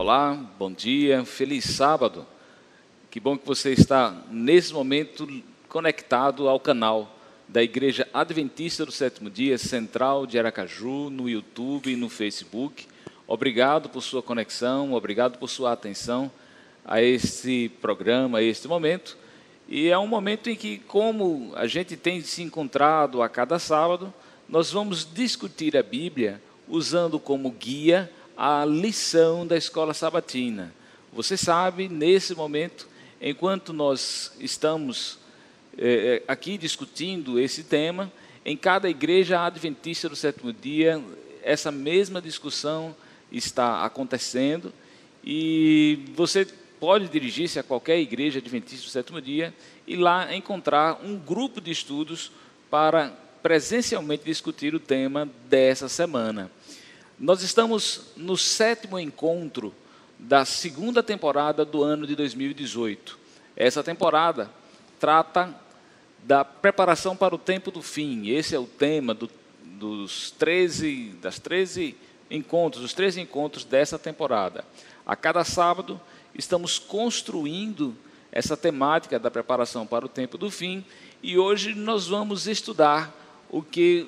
Olá, bom dia, feliz sábado. Que bom que você está, nesse momento, conectado ao canal da Igreja Adventista do Sétimo Dia Central de Aracaju, no YouTube e no Facebook. Obrigado por sua conexão, obrigado por sua atenção a este programa, a este momento. E é um momento em que, como a gente tem se encontrado a cada sábado, nós vamos discutir a Bíblia usando como guia a lição da escola sabatina. Você sabe, nesse momento, enquanto nós estamos aqui discutindo esse tema, em cada igreja adventista do sétimo dia, essa mesma discussão está acontecendo e você pode dirigir-se a qualquer igreja adventista do sétimo dia e lá encontrar um grupo de estudos para presencialmente discutir o tema dessa semana. Nós estamos no 7º encontro da segunda temporada do ano de 2018. Essa temporada trata da preparação para o tempo do fim. Esse é o tema dos 13 encontros dessa temporada. A cada sábado estamos construindo essa temática da preparação para o tempo do fim e hoje nós vamos estudar o que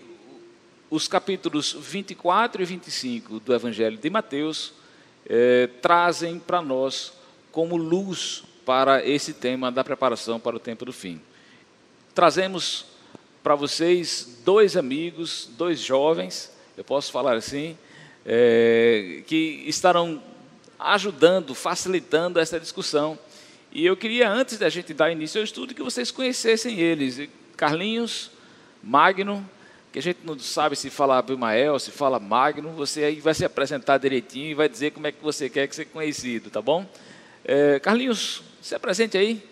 os capítulos 24 e 25 do Evangelho de Mateus trazem para nós como luz para esse tema da preparação para o tempo do fim. Trazemos para vocês dois amigos, dois jovens, eu posso falar assim, que estarão ajudando, facilitando essa discussão. E eu queria, antes da gente dar início ao estudo, que vocês conhecessem eles. Carlinhos, Magno, que a gente não sabe se fala Abimael, se fala Magno, você aí vai se apresentar direitinho e vai dizer como é que você quer que seja conhecido, tá bom? Carlinhos, se apresente aí.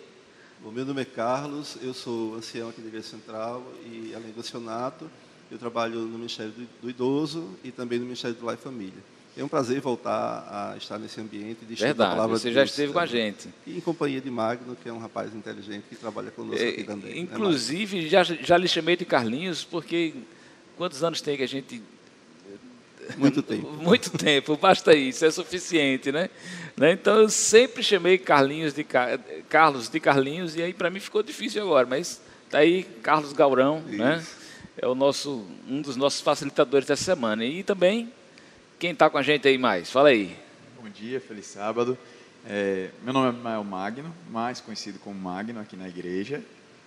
O meu nome é Carlos, eu sou ancião aqui da Igreja Central e, além do ancianato, eu trabalho no Ministério do Idoso e também no Ministério do Lar e Família. É um prazer voltar a estar nesse ambiente de estudo da palavra de Deus. Você já esteve com a gente. E em companhia de Magno, que é um rapaz inteligente que trabalha conosco aqui também. Inclusive, já lhe chamei de Carlinhos, porque quantos anos tem que a gente... Muito tempo. Muito tempo, basta isso, é suficiente, né? Então, eu sempre chamei Carlos de Carlinhos, e aí para mim ficou difícil agora, mas está aí Carlos Gaurão, né? É um dos nossos facilitadores dessa semana. E também... Quem está com a gente aí mais? Fala aí. Bom dia, feliz sábado. Meu nome é Mael Magno, mais conhecido como Magno aqui na igreja.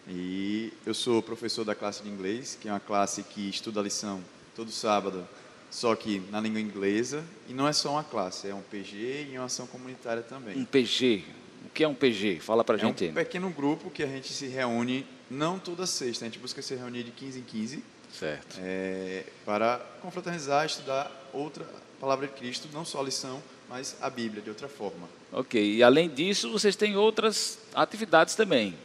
E eu sou professor da classe de inglês, que é uma classe que estuda a lição todo sábado, só que na língua inglesa. E não é só uma classe, é um PG e uma ação comunitária também. Um PG? O que é um PG? Fala para a gente aí. É um pequeno grupo que a gente se reúne, não toda sexta, a gente busca se reunir de 15 em 15. Certo. Para confraternizar, estudar outra palavra de Cristo, não só a lição, mas a Bíblia, de outra forma. Ok, e além disso, vocês têm outras atividades também.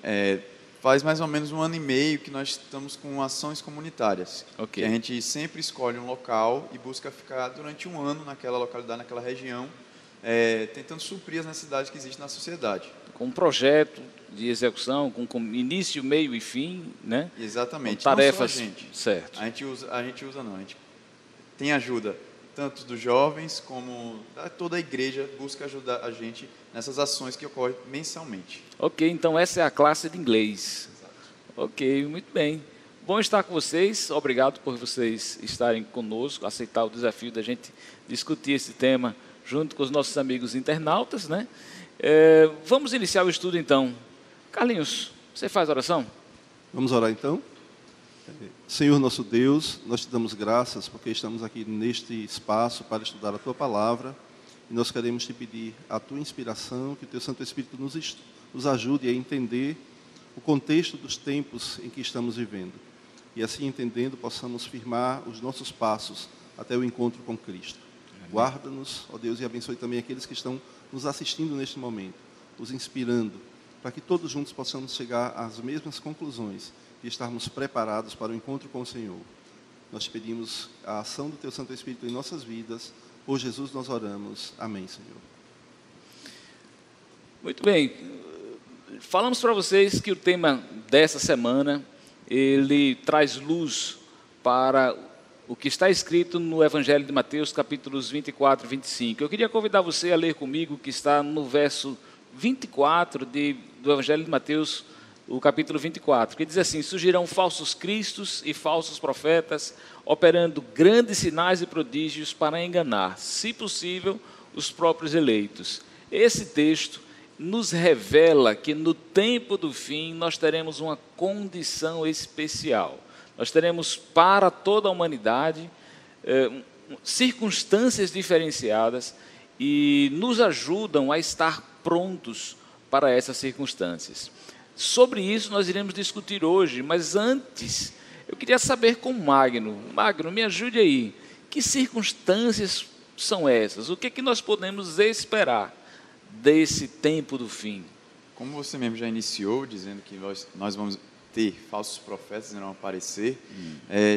Faz mais ou menos 1 ano e meio que nós estamos com ações comunitárias. Ok. Que a gente sempre escolhe um local e busca ficar durante 1 ano naquela localidade, naquela região, tentando suprir as necessidades que existem na sociedade. Com um projeto de execução, com início, meio e fim, né? Exatamente. Com tarefas, não só a gente. Certo. A gente tem ajuda tanto dos jovens como toda a igreja busca ajudar a gente nessas ações que ocorrem mensalmente. Ok, então essa é a classe de inglês. Exato. Ok, muito bem. Bom estar com vocês, obrigado por vocês estarem conosco, aceitar o desafio da gente discutir esse tema junto com os nossos amigos internautas, né? Vamos iniciar o estudo então. Carlinhos, você faz oração? Vamos orar então? Senhor nosso Deus, nós te damos graças porque estamos aqui neste espaço para estudar a Tua Palavra e nós queremos te pedir a Tua inspiração, que o Teu Santo Espírito nos ajude a entender o contexto dos tempos em que estamos vivendo e assim entendendo possamos firmar os nossos passos até o encontro com Cristo. Guarda-nos, ó Deus, e abençoe também aqueles que estão nos assistindo neste momento, nos inspirando, para que todos juntos possamos chegar às mesmas conclusões e estarmos preparados para o encontro com o Senhor. Nós te pedimos a ação do Teu Santo Espírito em nossas vidas. Por Jesus nós oramos. Amém, Senhor. Muito bem. Falamos para vocês que o tema dessa semana, ele traz luz para o que está escrito no Evangelho de Mateus, capítulos 24 e 25. Eu queria convidar você a ler comigo o que está no verso 24 do Evangelho de Mateus, o capítulo 24, que diz assim: surgirão falsos cristos e falsos profetas, operando grandes sinais e prodígios para enganar, se possível, os próprios eleitos. Esse texto nos revela que no tempo do fim nós teremos uma condição especial. Nós teremos para toda a humanidade circunstâncias diferenciadas e nos ajudam a estar prontos para essas circunstâncias. Sobre isso nós iremos discutir hoje, mas antes eu queria saber com o Magno. Magno, me ajude aí. Que circunstâncias são essas? O que é que nós podemos esperar desse tempo do fim? Como você mesmo já iniciou, dizendo que nós vamos ter falsos profetas que irão aparecer,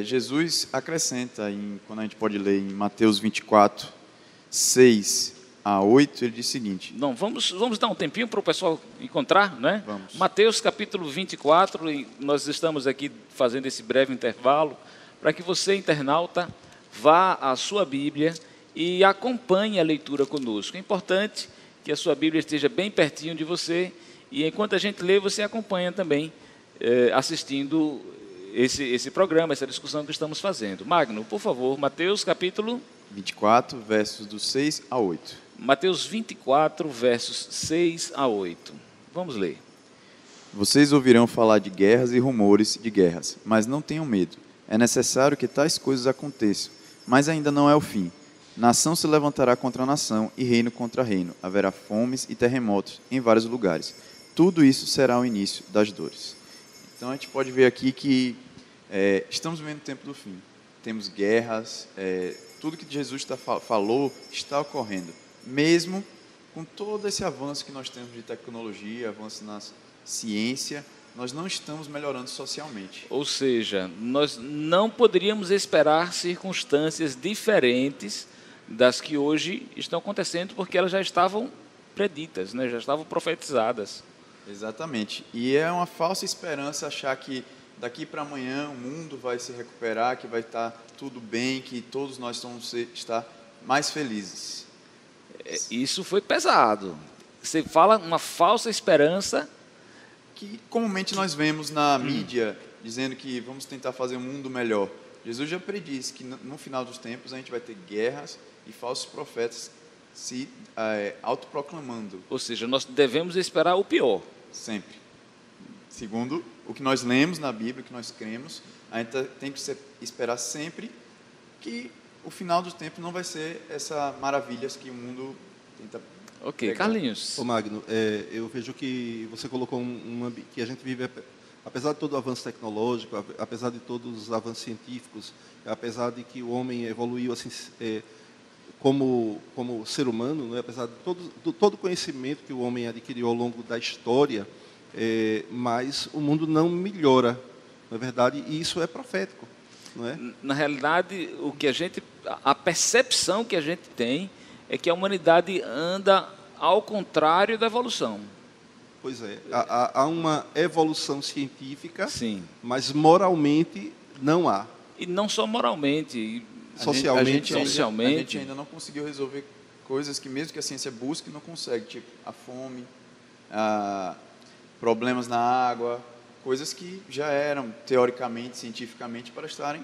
Jesus acrescenta, quando a gente pode ler em Mateus 24, 6 a 8, ele diz o seguinte... Não, vamos dar um tempinho para o pessoal encontrar, né? Vamos. Mateus capítulo 24, e nós estamos aqui fazendo esse breve intervalo, para que você, internauta, vá à sua Bíblia e acompanhe a leitura conosco. É importante que a sua Bíblia esteja bem pertinho de você, e enquanto a gente lê, você acompanha também, assistindo esse programa, essa discussão que estamos fazendo. Magno, por favor, Mateus capítulo 24, versos do 6 a 8. Mateus 24, versos 6 a 8. Vamos ler. Vocês ouvirão falar de guerras e rumores de guerras, mas não tenham medo. É necessário que tais coisas aconteçam, mas ainda não é o fim. Nação se levantará contra nação e reino contra reino. Haverá fomes e terremotos em vários lugares. Tudo isso será o início das dores. Então a gente pode ver aqui que estamos vivendo o tempo do fim. Temos guerras, tudo que Jesus falou está ocorrendo. Mesmo com todo esse avanço que nós temos de tecnologia, avanço na ciência, nós não estamos melhorando socialmente. Ou seja, nós não poderíamos esperar circunstâncias diferentes das que hoje estão acontecendo, porque elas já estavam preditas, né? Já estavam profetizadas. Exatamente. E é uma falsa esperança achar que daqui para amanhã o mundo vai se recuperar, que vai estar tudo bem, que todos nós vamos estar mais felizes. Isso foi pesado. Você fala uma falsa esperança que comumente nós vemos na mídia dizendo que vamos tentar fazer um mundo melhor. Jesus já predisse que no final dos tempos a gente vai ter guerras e falsos profetas se autoproclamando. Ou seja, nós devemos esperar o pior. Sempre. Segundo o que nós lemos na Bíblia, o que nós cremos, a gente tem que esperar sempre que o final dos tempos não vai ser essa maravilhas que o mundo tenta. Ok, pegar. Carlinhos. Ô Magno, eu vejo que você colocou que a gente vive, apesar de todo o avanço tecnológico, apesar de todos os avanços científicos, apesar de que o homem evoluiu assim, como ser humano, né? Apesar de todo o conhecimento que o homem adquiriu ao longo da história, mas o mundo não melhora, não é verdade? E isso é profético, não é? Na realidade, a percepção que a gente tem é que a humanidade anda ao contrário da evolução. Pois é, há uma evolução científica, sim, mas moralmente não há. E não só moralmente, socialmente. A gente ainda não conseguiu resolver coisas que mesmo que a ciência busque, não consegue, tipo a fome, problemas na água, coisas que já eram teoricamente, cientificamente, para estarem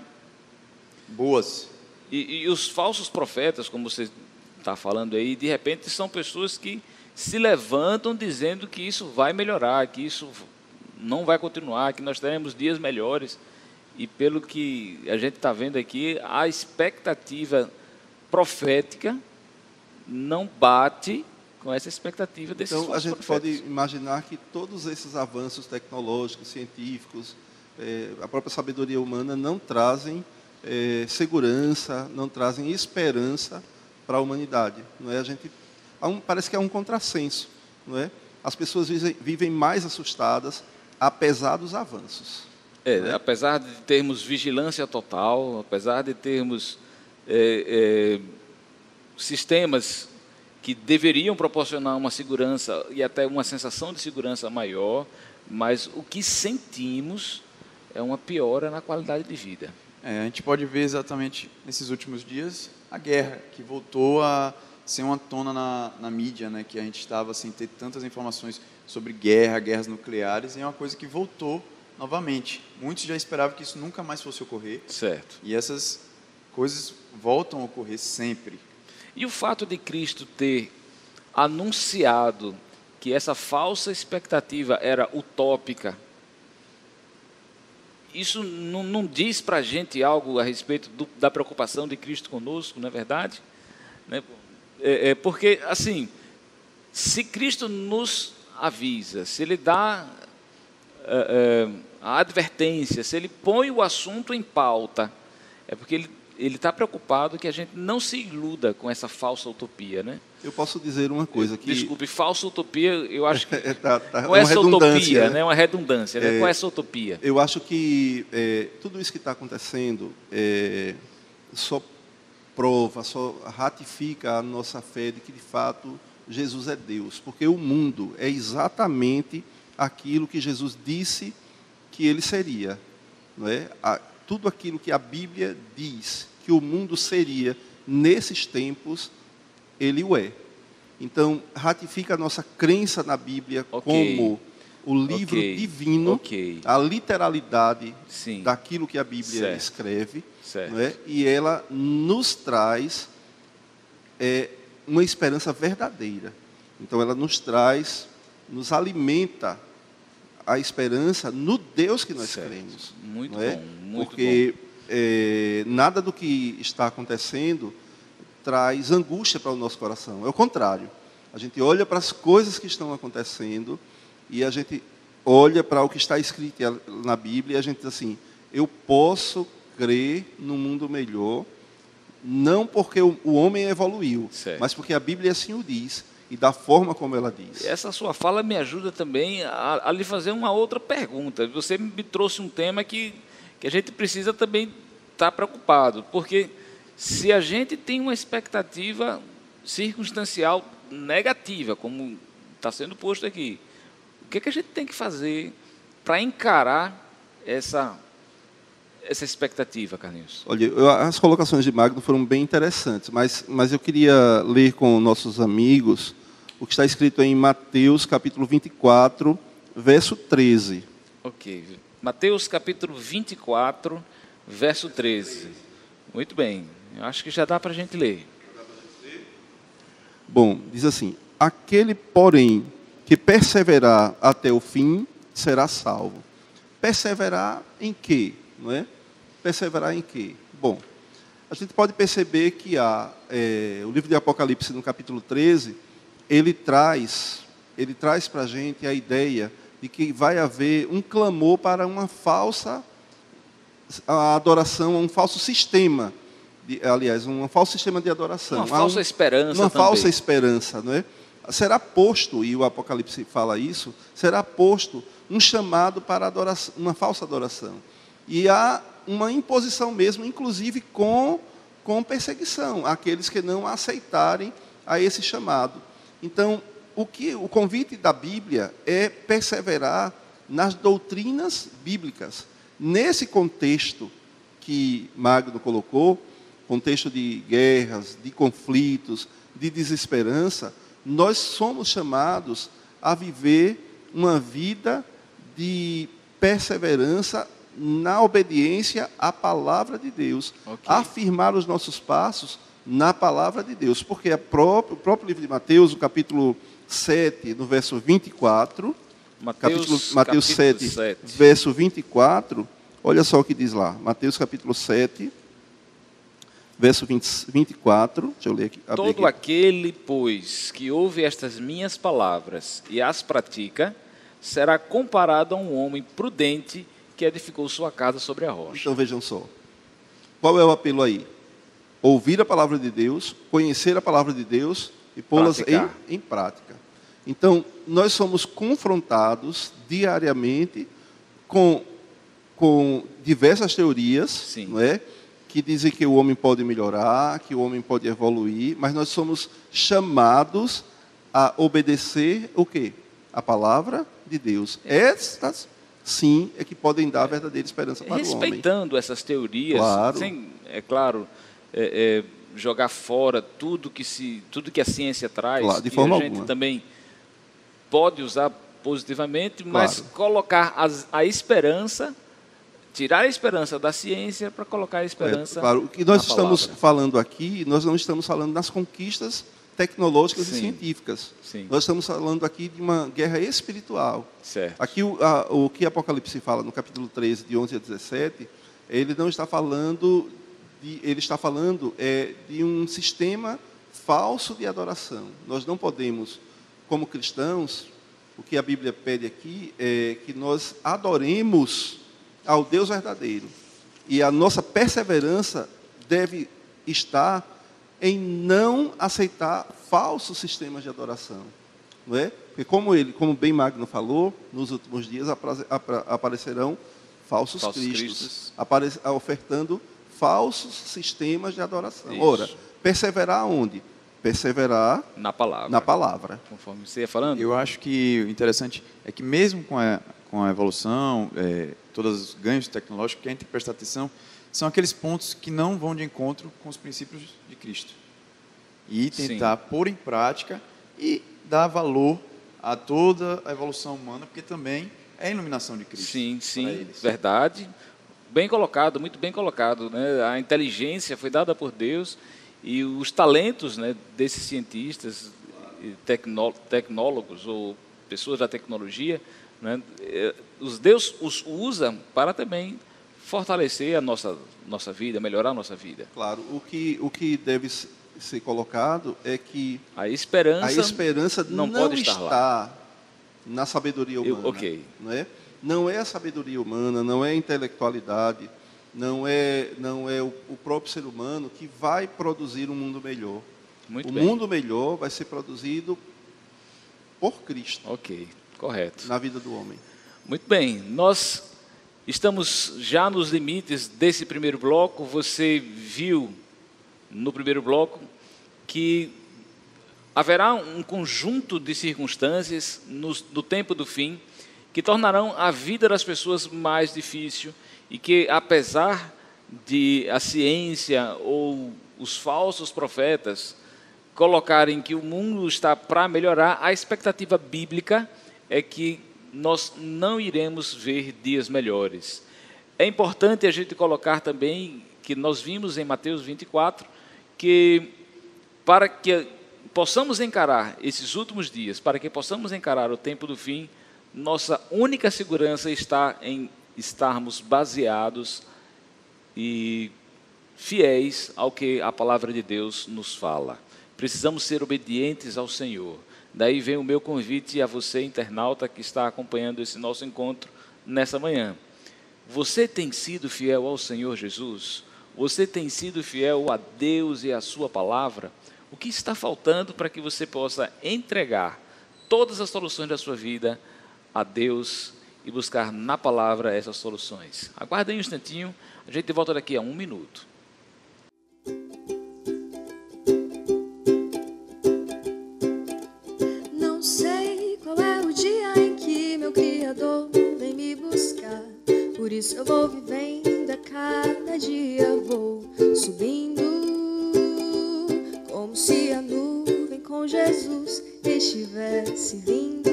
boas. E os falsos profetas, como você está falando aí, de repente são pessoas que se levantam dizendo que isso vai melhorar, que isso não vai continuar, que nós teremos dias melhores. E pelo que a gente está vendo aqui, a expectativa profética não bate com essa expectativa desses Então, a gente profetas. pode imaginar que todos esses avanços tecnológicos, científicos, a própria sabedoria humana não trazem segurança, não trazem esperança para a humanidade, não é? Parece que há um contrassenso, não é? As pessoas vivem mais assustadas, apesar dos avanços. Apesar de termos vigilância total, apesar de termos sistemas que deveriam proporcionar uma segurança e até uma sensação de segurança maior, mas o que sentimos é uma piora na qualidade de vida. A gente pode ver exatamente nesses últimos dias a guerra, que voltou a ser uma tona na mídia, né? Que a gente estava sem ter tantas informações sobre guerras nucleares, e é uma coisa que voltou novamente. Muitos já esperavam que isso nunca mais fosse ocorrer. Certo. E essas coisas voltam a ocorrer sempre. E o fato de Cristo ter anunciado que essa falsa expectativa era utópica, isso não diz para a gente algo a respeito da preocupação de Cristo conosco, não é verdade? Né? Porque, assim, se Cristo nos avisa, se Ele dá a advertência, se Ele põe o assunto em pauta, é porque Ele está preocupado que a gente não se iluda com essa falsa utopia, né? Eu posso dizer uma coisa que... Desculpe, falsa utopia, eu acho que com uma essa utopia, né? né? Uma redundância, né? Com essa utopia. Eu acho que tudo isso que está acontecendo só prova, só ratifica a nossa fé de que, de fato, Jesus é Deus. Porque o mundo é exatamente aquilo que Jesus disse que ele seria. Não é? Tudo aquilo que a Bíblia diz que o mundo seria nesses tempos, ele o é. Então, ratifica a nossa crença na Bíblia como o livro divino, a literalidade daquilo que a Bíblia escreve, não é? E ela nos traz uma esperança verdadeira. Então, ela nos traz, nos alimenta a esperança no Deus que nós cremos. Muito não é? bom, muito Porque bom. Nada do que está acontecendo traz angústia para o nosso coração. É o contrário. A gente olha para as coisas que estão acontecendo e a gente olha para o que está escrito na Bíblia e a gente diz assim, eu posso crer num mundo melhor, não porque o homem evoluiu, mas porque a Bíblia assim o diz e da forma como ela diz. Essa sua fala me ajuda também a lhe fazer uma outra pergunta. Você me trouxe um tema que a gente precisa também estar preocupado, porque se a gente tem uma expectativa circunstancial negativa, como está sendo posto aqui, o que a gente tem que fazer para encarar essa expectativa, Carlinhos? Olha, as colocações de Magno foram bem interessantes, mas eu queria ler com nossos amigos o que está escrito em Mateus, capítulo 24, verso 13. Ok. Mateus, capítulo 24, verso 13. Muito bem. Eu acho que já dá para a gente ler. Bom, diz assim, aquele, porém, que perseverar até o fim, será salvo. Perseverar em quê? Não é? Perseverar em quê? Bom, a gente pode perceber que o livro de Apocalipse, no capítulo 13, ele traz para a gente a ideia de que vai haver um clamor para uma falsa adoração, um falso sistema, um falso sistema de adoração. Uma falsa esperança Uma também. falsa esperança, não é? Será posto, e o Apocalipse fala isso, será posto um chamado para adoração, uma falsa adoração. E há uma imposição mesmo, inclusive com perseguição, àqueles que não aceitarem a esse chamado. Então, o convite da Bíblia é perseverar nas doutrinas bíblicas. Nesse contexto que Magno colocou, contexto de guerras, de conflitos, de desesperança, nós somos chamados a viver uma vida de perseverança na obediência à palavra de Deus, afirmar os nossos passos na palavra de Deus, porque o próprio livro de Mateus, no capítulo 7, no verso 24, Mateus 7, verso 24, olha só o que diz lá, Mateus capítulo 7, verso 24, deixa eu ler aqui. Todo aquele, pois, que ouve estas minhas palavras e as pratica, será comparado a um homem prudente que edificou sua casa sobre a rocha. Então vejam só, qual é o apelo aí? Ouvir a palavra de Deus, conhecer a palavra de Deus e pô-las em prática. Então, nós somos confrontados diariamente com diversas teorias, não é? Que dizem que o homem pode melhorar, que o homem pode evoluir, mas nós somos chamados a obedecer o quê? A palavra de Deus. sim, é que podem dar verdadeira esperança para o homem. Respeitando essas teorias, Claro. sem, é claro, jogar fora tudo que a ciência traz, Claro, de e forma a gente alguma. também pode usar positivamente, mas Claro. colocar a esperança, tirar a esperança da ciência para colocar a esperança Claro, o que nós na estamos palavra. falando aqui, nós não estamos falando das conquistas tecnológicas Sim. e científicas. Sim. Nós estamos falando aqui de uma guerra espiritual. Certo. Aqui o que Apocalipse fala no capítulo 13, de 11 a 17, ele não está falando, ele está falando de um sistema falso de adoração. Nós não podemos, como cristãos, o que a Bíblia pede aqui é que nós adoremos ao Deus verdadeiro. E a nossa perseverança deve estar em não aceitar falsos sistemas de adoração. Não é? Porque como bem Magno falou, nos últimos dias aparecerão falsos cristos, ofertando falsos sistemas de adoração. Isso. Ora, perseverar onde? Perseverar Na palavra. na palavra. Conforme você ia falando. Eu acho que o interessante é que mesmo com a evolução, todos os ganhos tecnológicos, que a gente tem que prestar atenção, são aqueles pontos que não vão de encontro com os princípios de Cristo. E tentar pôr em prática e dar valor a toda a evolução humana, porque também é a iluminação de Cristo. Sim, para sim, eles. verdade. Bem colocado, muito bem colocado, né? A inteligência foi dada por Deus e os talentos, né, desses cientistas, e tecnólogos ou pessoas da tecnologia, né, Deus os usa para também fortalecer a nossa vida, melhorar a nossa vida. Claro, o que deve ser colocado é que A esperança não pode estar lá. está na sabedoria humana. Ok. Não é a sabedoria humana, não é a intelectualidade, não é o próprio ser humano que vai produzir um mundo melhor. Muito o bem. mundo melhor vai ser produzido por Cristo Ok, correto. na vida do homem. Muito bem, nós estamos já nos limites desse primeiro bloco. Você viu no primeiro bloco que haverá um conjunto de circunstâncias no tempo do fim que tornarão a vida das pessoas mais difícil e que, apesar de a ciência ou os falsos profetas colocarem que o mundo está para melhorar, a expectativa bíblica é que nós não iremos ver dias melhores. É importante a gente colocar também que nós vimos em Mateus 24 que para que possamos encarar esses últimos dias, para que possamos encarar o tempo do fim, nossa única segurança está em estarmos baseados e fiéis ao que a palavra de Deus nos fala. Precisamos ser obedientes ao Senhor. Daí vem o meu convite a você, internauta, que está acompanhando esse nosso encontro nessa manhã. Você tem sido fiel ao Senhor Jesus? Você tem sido fiel a Deus e à sua palavra? O que está faltando para que você possa entregar todas as soluções da sua vida a Deus e buscar na palavra essas soluções? Aguardem um instantinho, a gente volta daqui a 1 minuto. Não sei qual é o dia em que meu Criador vem me buscar. Por isso eu vou vivendo, a cada dia vou subindo, como se a nuvem com Jesus estivesse vindo.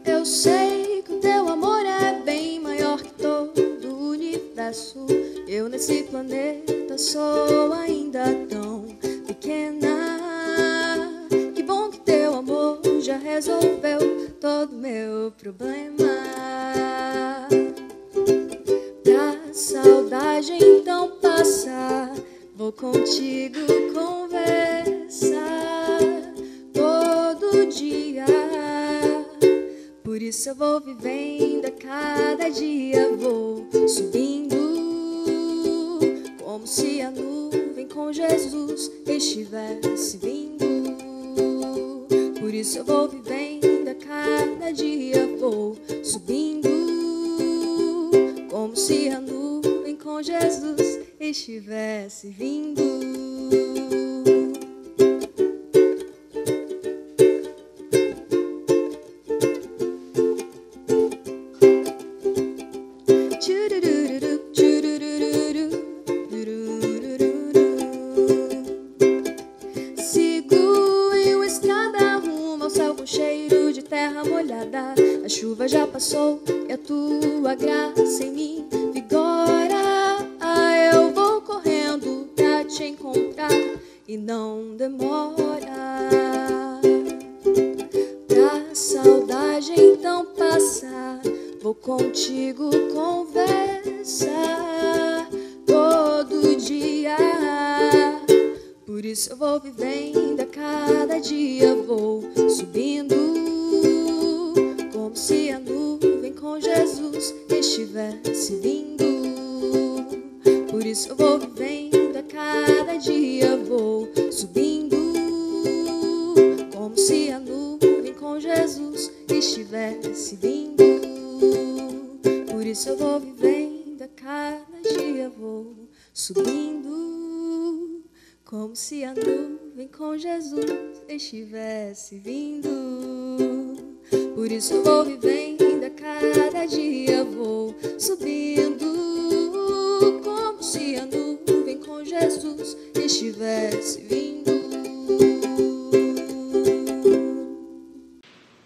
Eu sei que o teu amor é bem maior que todo o universo. Eu nesse planeta sou ainda tão pequena. Que bom que teu amor já resolveu todo meu problema. Pra saudade então passar, vou contigo conversar todo dia. Por isso eu vou vivendo, a cada dia vou subindo, como se a nuvem com Jesus estivesse vindo. Por isso eu vou vivendo, a cada dia vou subindo, como se a nuvem com Jesus estivesse vindo. com cheiro de terra molhada. A chuva já passou e a tua graça em mim vigora. Eu vou correndo pra te encontrar e não demora. Pra saudade então passar, vou contigo conversar todo dia. Por isso eu vou vivendo a cada dia, vou subindo, como se a nuvem com Jesus estivesse vindo. Por isso eu vou vivendo a cada dia, vou subindo, como se a nuvem com Jesus estivesse vindo. Por isso eu vou vivendo a cada dia, vou subindo, como se a nuvem com Jesus estivesse vindo. Por isso eu vou vivendo a cada dia, vou subindo, como se a nuvem com Jesus estivesse vindo.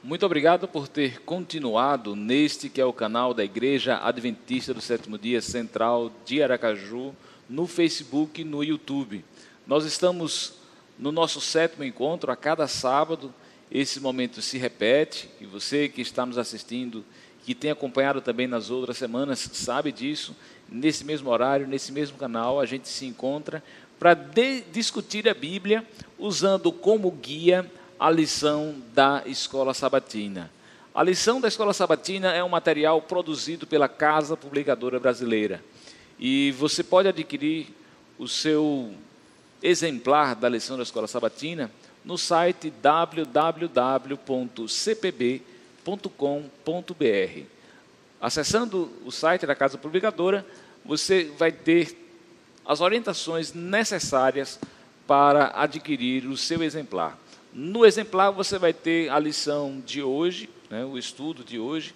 Muito obrigado por ter continuado neste que é o canal da Igreja Adventista do Sétimo Dia Central de Aracaju, no Facebook e no YouTube. Nós estamos no nosso 7º encontro, a cada sábado. Esse momento se repete, e você que está nos assistindo, que tem acompanhado também nas outras semanas, sabe disso. Nesse mesmo horário, nesse mesmo canal, a gente se encontra para discutir a Bíblia, usando como guia a lição da Escola Sabatina. A lição da Escola Sabatina é um material produzido pela Casa Publicadora Brasileira. E você pode adquirir o seu exemplar da lição da Escola Sabatina no site www.cpb.com.br. Acessando o site da Casa Publicadora, você vai ter as orientações necessárias para adquirir o seu exemplar. No exemplar você vai ter a lição de hoje, né, o estudo de hoje,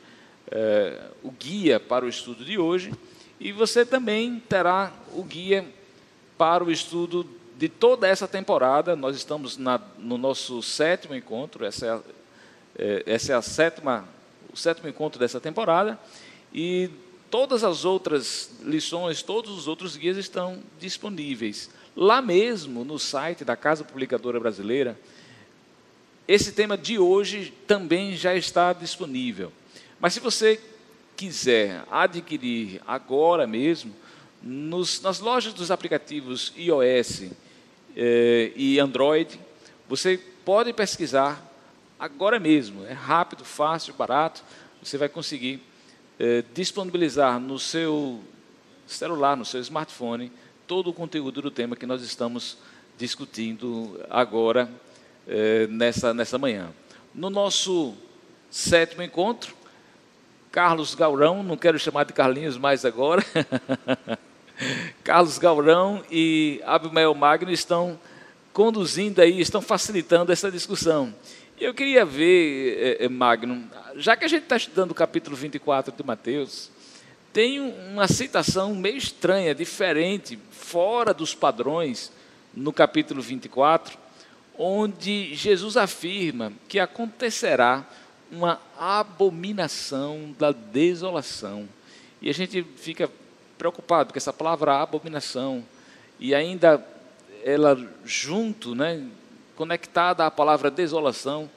o guia para o estudo de hoje, e você também terá o guia para o estudo de toda essa temporada. Nós estamos no nosso 7º encontro, esse é o 7º encontro dessa temporada, e todas as outras lições, todos os outros guias estão disponíveis. Lá mesmo, no site da Casa Publicadora Brasileira, esse tema de hoje também já está disponível. Mas se você quiser adquirir agora mesmo, nas lojas dos aplicativos iOS e Android, você pode pesquisar agora mesmo. É rápido, fácil, barato. Você vai conseguir disponibilizar no seu celular, no seu smartphone, todo o conteúdo do tema que nós estamos discutindo agora, nessa manhã. No nosso 7º encontro, Carlos Gaurão, não quero chamar de Carlinhos mais agora, Carlos Gaurão e Abimael Magno estão conduzindo aí, estão facilitando essa discussão. E eu queria ver, Magno, já que a gente está estudando o capítulo 24 de Mateus, tem uma citação meio estranha, diferente, fora dos padrões, no capítulo 24, onde Jesus afirma que acontecerá uma abominação da desolação. E a gente fica preocupado com essa palavra abominação, e ainda ela junto, né, conectada à palavra desolação,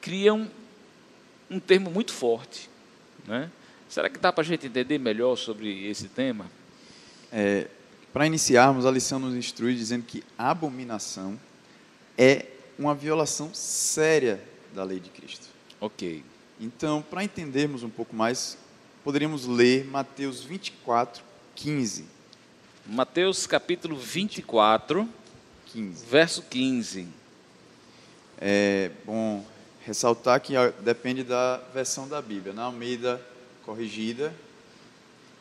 cria um termo muito forte, né? Será que dá para a gente entender melhor sobre esse tema? Para iniciarmos, a lição nos instrui dizendo que a abominação é uma violação séria da lei de Cristo. Ok. Então, para entendermos um pouco mais, poderíamos ler Mateus 24, 15. Mateus capítulo 24, 15. verso 15. É bom ressaltar que depende da versão da Bíblia. Na Almeida Corrigida,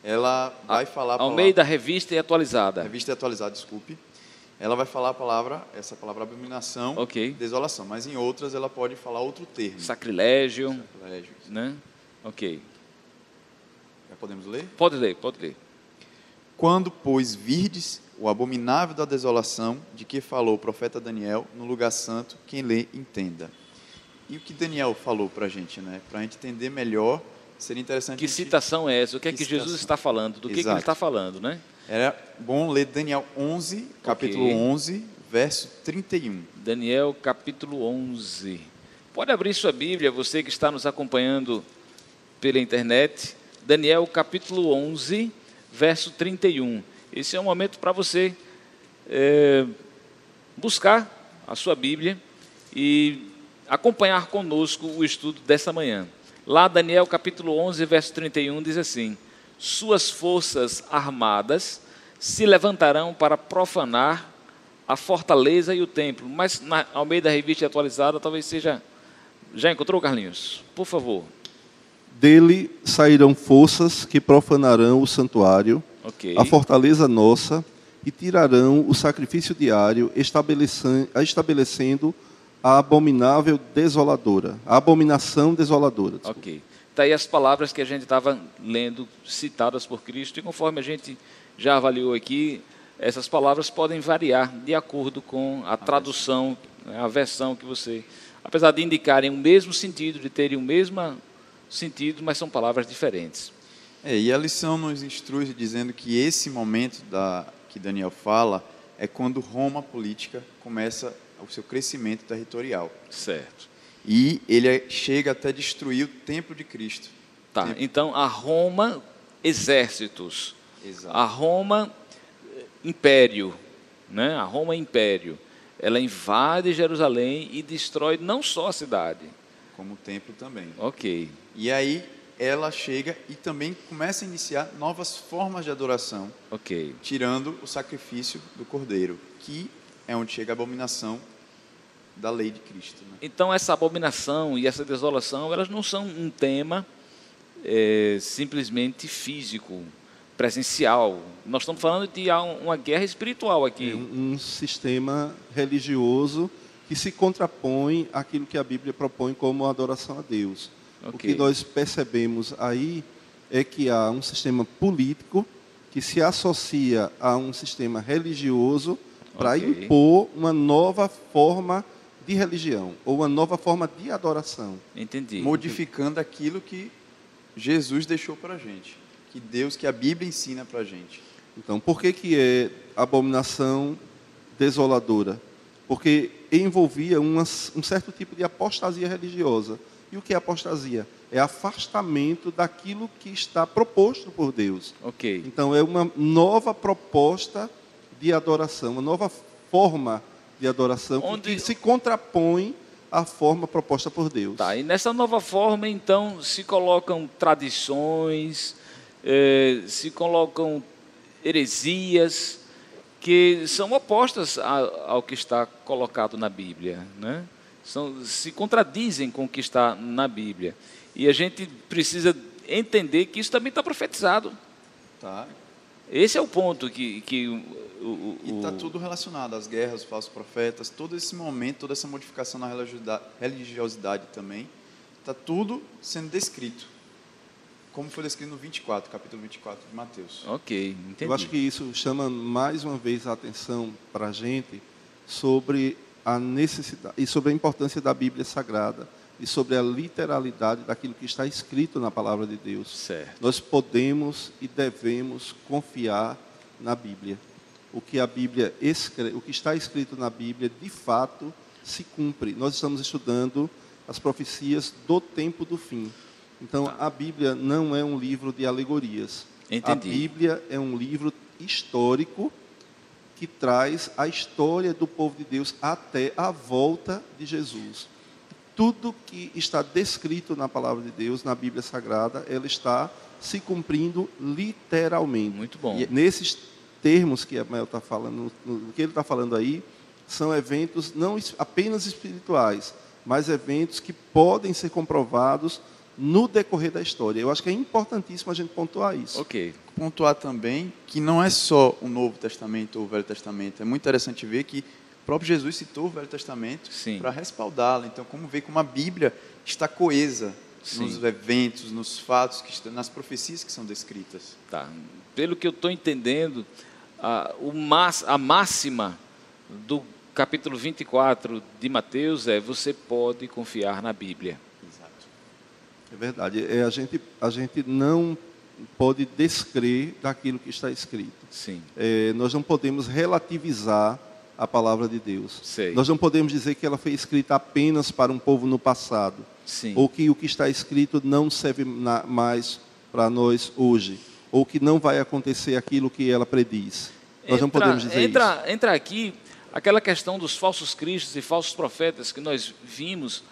ela vai falar a palavra... Almeida Revista e Atualizada. Revista e Atualizada, desculpe. Essa palavra abominação, ok, desolação, mas em outras ela pode falar outro termo. Sacrilégio. Sacrilégio. Né? Ok. Já podemos ler? Pode ler, pode ler. Quando, pois, virdes o abominável da desolação, de que falou o profeta Daniel, no lugar santo, quem lê, entenda. E o que Daniel falou para a gente, né? Para a gente entender melhor, seria interessante... Que citação é essa? O que é que Jesus está falando? Do que ele está falando, né? Era bom ler Daniel 11, capítulo 11, verso 31. Daniel, capítulo 11. Pode abrir sua Bíblia, você que está nos acompanhando pela internet. Daniel, capítulo 11, verso 31. Esse é um momento para você buscar a sua Bíblia e acompanhar conosco o estudo dessa manhã. Lá, Daniel, capítulo 11, verso 31, diz assim: suas forças armadas se levantarão para profanar a fortaleza e o templo. Mas, ao meio da revista atualizada, talvez seja... Já encontrou, Carlinhos? Por favor. Dele sairão forças que profanarão o santuário, a fortaleza nossa, e tirarão o sacrifício diário, estabelecendo a abominável desoladora, a abominação desoladora. Desculpa. Ok. Está aí as palavras que a gente estava lendo, citadas por Cristo, e conforme a gente já avaliou aqui, essas palavras podem variar de acordo com a tradução, a versão que você... Apesar de indicarem o mesmo sentido, de terem o mesmo sentido, mas são palavras diferentes. E a lição nos instrui dizendo que esse momento que Daniel fala é quando Roma política começa o seu crescimento territorial. Certo. E ele chega até destruir o templo de Cristo. Tá, então a Roma, exércitos. Exato. A Roma, império. Né? A Roma, império. Ela invade Jerusalém e destrói não só a cidade. Como o templo também. Ok. E aí ela chega e também começa a iniciar novas formas de adoração. Ok. Tirando o sacrifício do cordeiro, que é onde chega a abominação da lei de Cristo. Né? Então essa abominação e essa desolação, elas não são um tema simplesmente físico, presencial. Nós estamos falando de uma guerra espiritual aqui. É um sistema religioso que se contrapõe àquilo que a Bíblia propõe como adoração a Deus. Okay. O que nós percebemos aí é que há um sistema político que se associa a um sistema religioso para impor uma nova forma de religião, ou uma nova forma de adoração. Entendi. Modificando aquilo que Jesus deixou para a gente. Que a Bíblia ensina para a gente. Então, por que é abominação desoladora? Porque envolvia um certo tipo de apostasia religiosa. E o que é apostasia? É afastamento daquilo que está proposto por Deus. Ok. Então, é uma nova proposta de adoração, uma nova forma de adoração que se contrapõe à forma proposta por Deus. Tá, e nessa nova forma, então, se colocam tradições... se colocam heresias que são opostas ao que está colocado na Bíblia, né? Se contradizem com o que está na Bíblia. E a gente precisa entender que isso também está profetizado. Tá. Esse é o ponto que E está tudo relacionado às guerras, os falsos profetas, todo esse momento, toda essa modificação na religiosidade também, está tudo sendo descrito. Como foi descrito no 24, capítulo 24 de Mateus. Ok, entendi. Eu acho que isso chama mais uma vez a atenção para a gente sobre a necessidade e sobre a importância da Bíblia Sagrada e sobre a literalidade daquilo que está escrito na Palavra de Deus. Certo. Nós podemos e devemos confiar na Bíblia. O que a Bíblia o que está escrito na Bíblia, de fato, se cumpre. Nós estamos estudando as profecias do tempo do fim. Então, a Bíblia não é um livro de alegorias. Entendi. A Bíblia é um livro histórico que traz a história do povo de Deus até a volta de Jesus. Tudo que está descrito na Palavra de Deus, na Bíblia Sagrada, ela está se cumprindo literalmente. Muito bom. E nesses termos que Amael está falando, o que ele está falando aí, são eventos não apenas espirituais, mas eventos que podem ser comprovados no decorrer da história. Eu acho que é importantíssimo a gente pontuar isso. Ok. Pontuar também que não é só o Novo Testamento ou o Velho Testamento. É muito interessante ver que o próprio Jesus citou o Velho Testamento para respaldá-lo. Então, como ver como a Bíblia está coesa nos eventos, nos fatos, nas profecias que são descritas. Tá. Pelo que eu estou entendendo, a máxima do capítulo 24 de Mateus é: você pode confiar na Bíblia. Exato. É verdade. A gente não pode descrer daquilo que está escrito. Sim. Nós não podemos relativizar a palavra de Deus. Sei. Nós não podemos dizer que ela foi escrita apenas para um povo no passado. Sim. Ou que o que está escrito não serve mais para nós hoje. Ou que não vai acontecer aquilo que ela prediz. Nós não podemos dizer isso. Entra aqui aquela questão dos falsos cristos e falsos profetas que nós vimos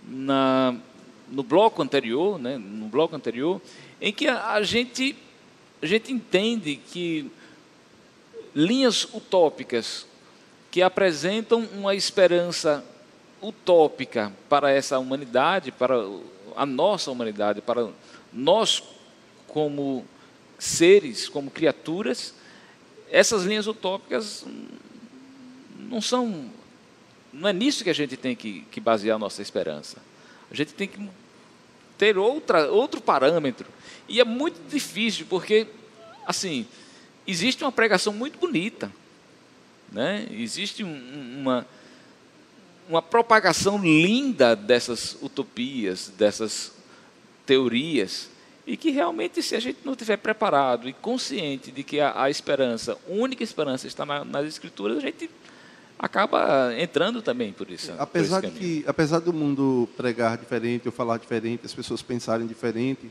no bloco anterior, né? No bloco anterior, em que a gente entende que linhas utópicas que apresentam uma esperança utópica para essa humanidade, para a nossa humanidade, para nós como seres, como criaturas, essas linhas utópicas não é nisso que a gente tem que basear a nossa esperança. A gente tem que ter outro parâmetro. E é muito difícil, porque, assim, existe uma pregação muito bonita, né? Existe uma propagação linda dessas utopias, dessas teorias, e que realmente, se a gente não estiver preparado e consciente de que a esperança, a única esperança está nas Escrituras, a gente acaba entrando também por isso. Apesar do mundo pregar diferente ou falar diferente, as pessoas pensarem diferente,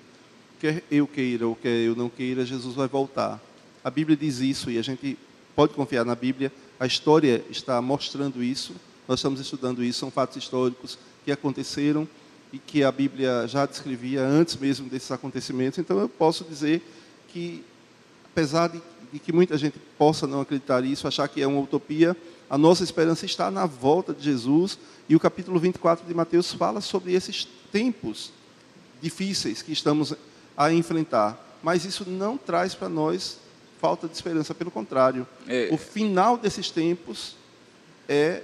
quer eu queira ou quer eu não queira, Jesus vai voltar. A Bíblia diz isso e a gente pode confiar na Bíblia. A história está mostrando isso. Nós estamos estudando isso. São fatos históricos que aconteceram e que a Bíblia já descrevia antes mesmo desses acontecimentos. Então eu posso dizer que, apesar de que muita gente possa não acreditar nisso, achar que é uma utopia, a nossa esperança está na volta de Jesus. E o capítulo 24 de Mateus fala sobre esses tempos difíceis que estamos a enfrentar. Mas isso não traz para nós falta de esperança, pelo contrário. O final desses tempos é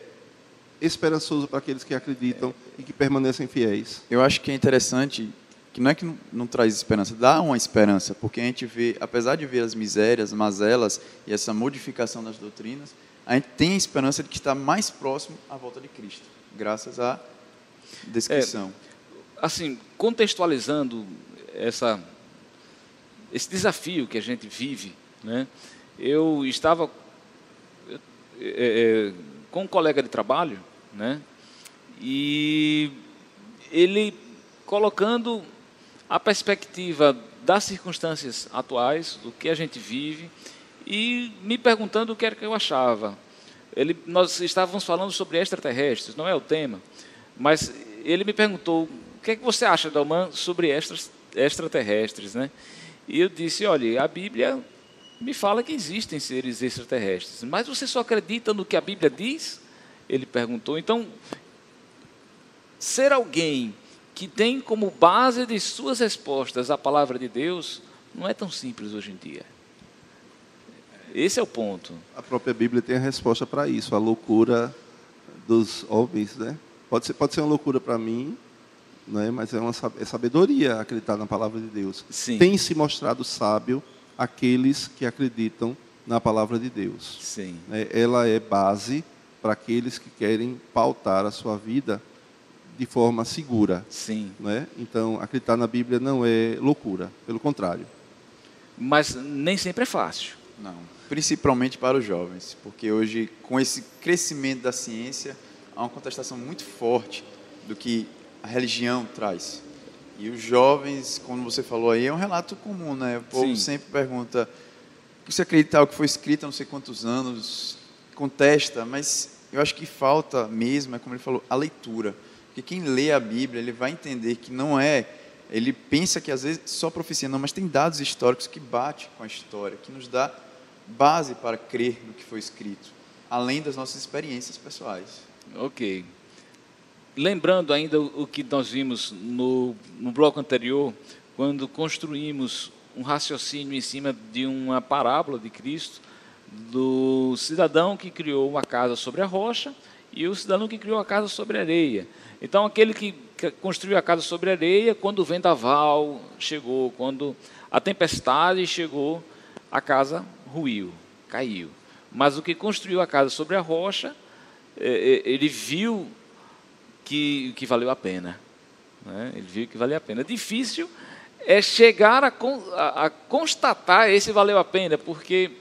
esperançoso para aqueles que acreditam e que permanecem fiéis. Eu acho que é interessante, que não é que não traz esperança, dá uma esperança, porque a gente vê, apesar de ver as misérias, mazelas e essa modificação das doutrinas, a gente tem a esperança de que está mais próximo à volta de Cristo, graças à descrição. Assim, contextualizando esse desafio que a gente vive, né? Eu estava com um colega de trabalho, né? E ele colocando a perspectiva das circunstâncias atuais, do que a gente vive, e me perguntando o que era que eu achava. Nós estávamos falando sobre extraterrestres, não é o tema, mas ele me perguntou: o que é que você acha, Dalman, sobre extraterrestres, né? E eu disse: olha, a Bíblia me fala que existem seres extraterrestres, mas você só acredita no que a Bíblia diz? Ele perguntou. Então, ser alguém que tem como base de suas respostas a palavra de Deus não é tão simples hoje em dia. Esse é o ponto. A própria Bíblia tem a resposta para isso, a loucura dos homens, né? Pode ser uma loucura para mim, né? Mas é sabedoria acreditar na palavra de Deus. Sim. Tem se mostrado sábio aqueles que acreditam na palavra de Deus. Sim. Ela é base para aqueles que querem pautar a sua vida de forma segura. Sim. Né? Então, acreditar na Bíblia não é loucura, pelo contrário. Mas nem sempre é fácil. Não, principalmente para os jovens, porque hoje, com esse crescimento da ciência, há uma contestação muito forte do que a religião traz. E os jovens, como você falou aí, é um relato comum, né? O povo sempre pergunta: você acredita o que foi escrito há não sei quantos anos? Contesta, mas eu acho que falta mesmo, é como ele falou, a leitura. Porque quem lê a Bíblia, ele vai entender que não é... Ele pensa que às vezes só profecia, não, mas tem dados históricos que batem com a história, que nos dá base para crer no que foi escrito, além das nossas experiências pessoais. Ok. Lembrando ainda o que nós vimos no bloco anterior, quando construímos um raciocínio em cima de uma parábola de Cristo, do cidadão que criou uma casa sobre a rocha e o cidadão que criou a casa sobre a areia. Então, aquele que construiu a casa sobre a areia, quando o vendaval chegou, quando a tempestade chegou, a casa ruiu, caiu. Mas o que construiu a casa sobre a rocha ele viu que valeu a pena. Né? Ele viu que valia a pena. Difícil é chegar a constatar esse valeu a pena, porque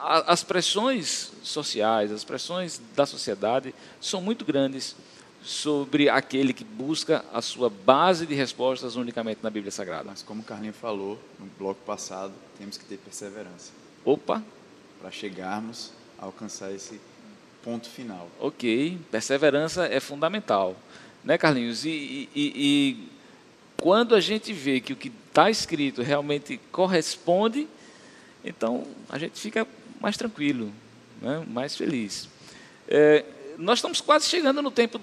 as pressões sociais, as pressões da sociedade são muito grandes sobre aquele que busca a sua base de respostas unicamente na Bíblia Sagrada. Mas como o Carlinhos falou no bloco passado, temos que ter perseverança. Opa! Para chegarmos a alcançar esse ponto final. Ok, perseverança é fundamental. Né, Carlinhos? E quando a gente vê que o que está escrito realmente corresponde, então a gente fica mais tranquilo, né? Mais feliz. Nós estamos quase chegando no tempo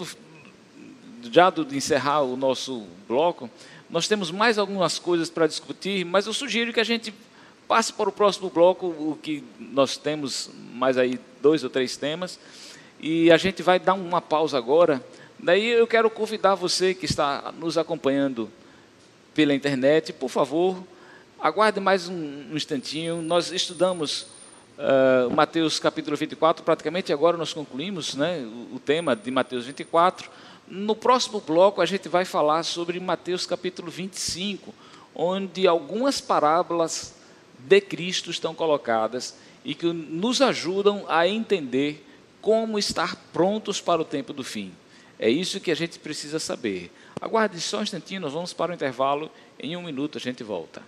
de encerrar o nosso bloco. Nós temos mais algumas coisas para discutir, mas eu sugiro que a gente passe para o próximo bloco, o que nós temos mais aí 2 ou 3 temas, e a gente vai dar uma pausa agora. Daí eu quero convidar você que está nos acompanhando pela internet, por favor, aguarde mais um instantinho. Nós estudamos Mateus capítulo 24, praticamente agora nós concluímos, né, o tema de Mateus 24. No próximo bloco a gente vai falar sobre Mateus capítulo 25, onde algumas parábolas de Cristo estão colocadas e que nos ajudam a entender como estar prontos para o tempo do fim. É isso que a gente precisa saber. Aguarde só um instantinho, nós vamos para o intervalo. Em 1 minuto a gente volta.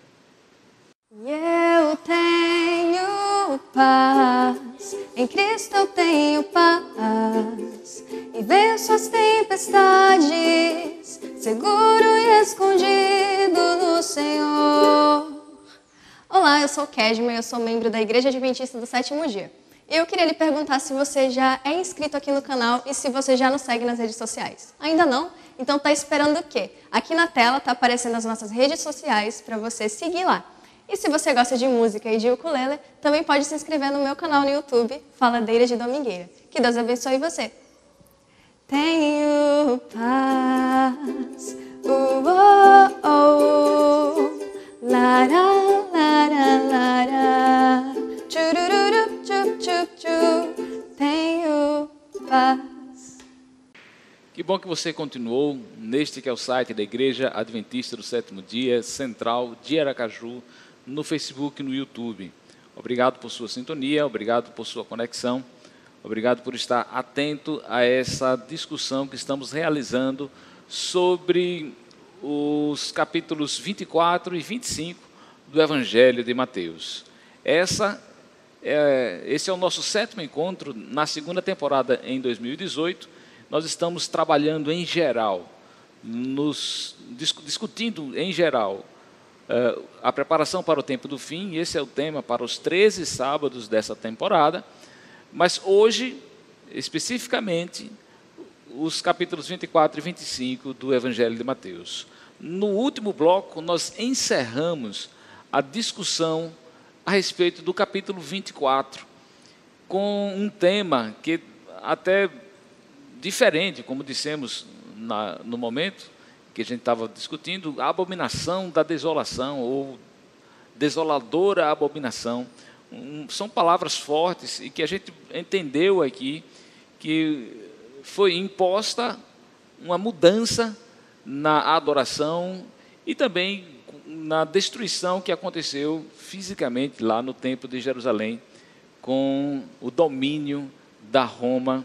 Eu tenho paz, em Cristo eu tenho paz, e venço as tempestades, seguro e escondido no Senhor. Olá, eu sou Kedma e eu sou membro da Igreja Adventista do Sétimo Dia. Eu queria lhe perguntar se você já é inscrito aqui no canal e se você já nos segue nas redes sociais. Ainda não? Então tá esperando o quê? Aqui na tela tá aparecendo as nossas redes sociais para você seguir lá. E se você gosta de música e de ukulele, também pode se inscrever no meu canal no YouTube, Faladeira de Domingueira. Que Deus abençoe você. Tenho paz, lara, lara, lara, chururu, chup, chup, chup, tenho paz. Que bom que você continuou neste que é o site da Igreja Adventista do Sétimo Dia, Central de Aracaju, no Facebook e no YouTube. Obrigado por sua sintonia, obrigado por sua conexão, obrigado por estar atento a essa discussão que estamos realizando sobre os capítulos 24 e 25 do Evangelho de Mateus. Esse é o nosso 7º encontro na 2ª temporada em 2018. Nós estamos trabalhando em geral, discutindo em geral a preparação para o tempo do fim. Esse é o tema para os 13 sábados dessa temporada. Mas hoje, especificamente, os capítulos 24 e 25 do Evangelho de Mateus. No último bloco, nós encerramos a discussão a respeito do capítulo 24, com um tema que até diferente, como dissemos no momento que a gente estava discutindo, a abominação da desolação, ou desoladora abominação. São palavras fortes e que a gente entendeu aqui que foi imposta uma mudança na adoração e também na destruição que aconteceu fisicamente lá no Templo de Jerusalém, com o domínio da Roma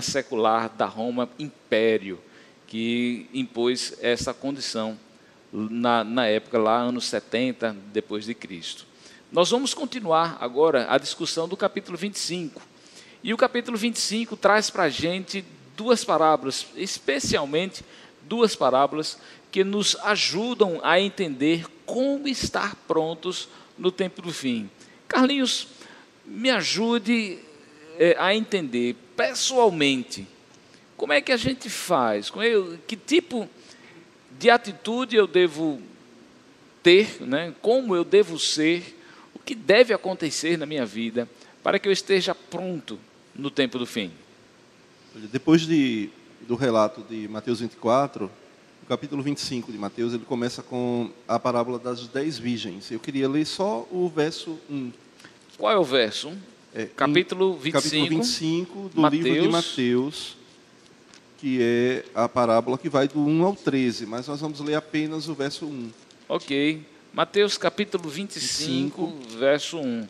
secular, da Roma império, que impôs essa condição na época, lá, anos 70 depois de Cristo. Nós vamos continuar agora a discussão do capítulo 25. E o capítulo 25 traz para a gente 2 parábolas, especialmente 2 parábolas que nos ajudam a entender como estar prontos no tempo do fim. Carlinhos, me ajude a entender pessoalmente como é que a gente faz, que tipo de atitude eu devo ter, né? Como eu devo ser, o que deve acontecer na minha vida para que eu esteja pronto no tempo do fim. Depois do relato de Mateus 24, o capítulo 25 de Mateus, ele começa com a parábola das 10 virgens. Eu queria ler só o verso 1. Qual é o verso? Capítulo 25, capítulo 25 do Mateus. livro de Mateus, que é a parábola que vai do 1 ao 13, mas nós vamos ler apenas o verso 1. Ok. Mateus capítulo 25, verso 1.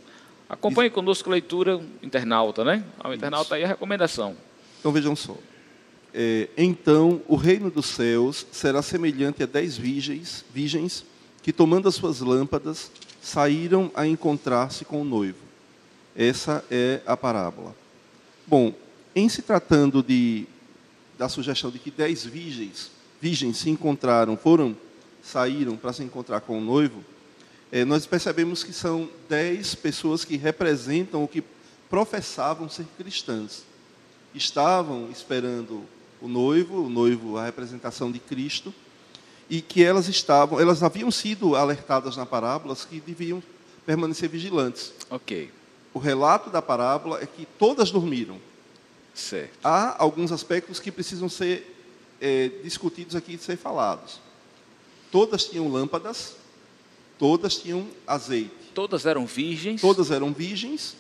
Acompanhe conosco a leitura internauta, né? Ao internauta aí a recomendação. Então vejam só. Então o reino dos céus será semelhante a 10 virgens que, tomando as suas lâmpadas, saíram a encontrar-se com o noivo. Essa é a parábola. Bom, em se tratando da sugestão de que 10 virgens se encontraram, saíram para se encontrar com o noivo, nós percebemos que são 10 pessoas que representam o que professavam ser cristãs. Estavam esperando o noivo, a representação de Cristo, e que elas haviam sido alertadas na parábola que deviam permanecer vigilantes. Ok. O relato da parábola é que todas dormiram. Certo. Há alguns aspectos que precisam ser discutidos aqui e ser falados. Todas tinham lâmpadas, todas tinham azeite. Todas eram virgens. Todas eram virgens,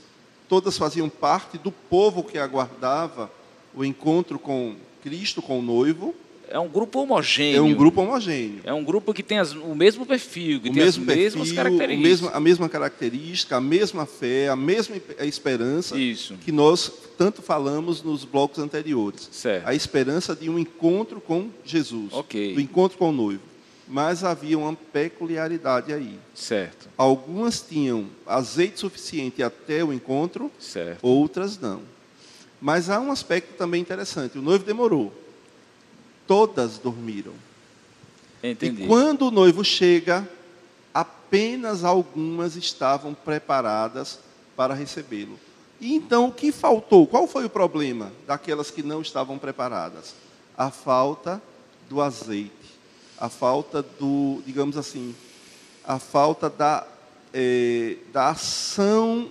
todas faziam parte do povo que aguardava o encontro com Cristo, com o noivo. É um grupo homogêneo. É um grupo homogêneo. É um grupo que tem o mesmo perfil, que tem as mesmas características. A mesma característica, a mesma fé, a mesma esperança. Isso. Que nós tanto falamos nos blocos anteriores. Certo. A esperança de um encontro com Jesus, Ok. do encontro com o noivo. Mas havia uma peculiaridade aí. Certo. Algumas tinham azeite suficiente até o encontro, Certo. outras não. Mas há um aspecto também interessante. O noivo demorou. Todas dormiram. Entendi. E quando o noivo chega, apenas algumas estavam preparadas para recebê-lo. E então, o que faltou? Qual foi o problema daquelas que não estavam preparadas? A falta do azeite. A falta do, digamos assim, a falta da ação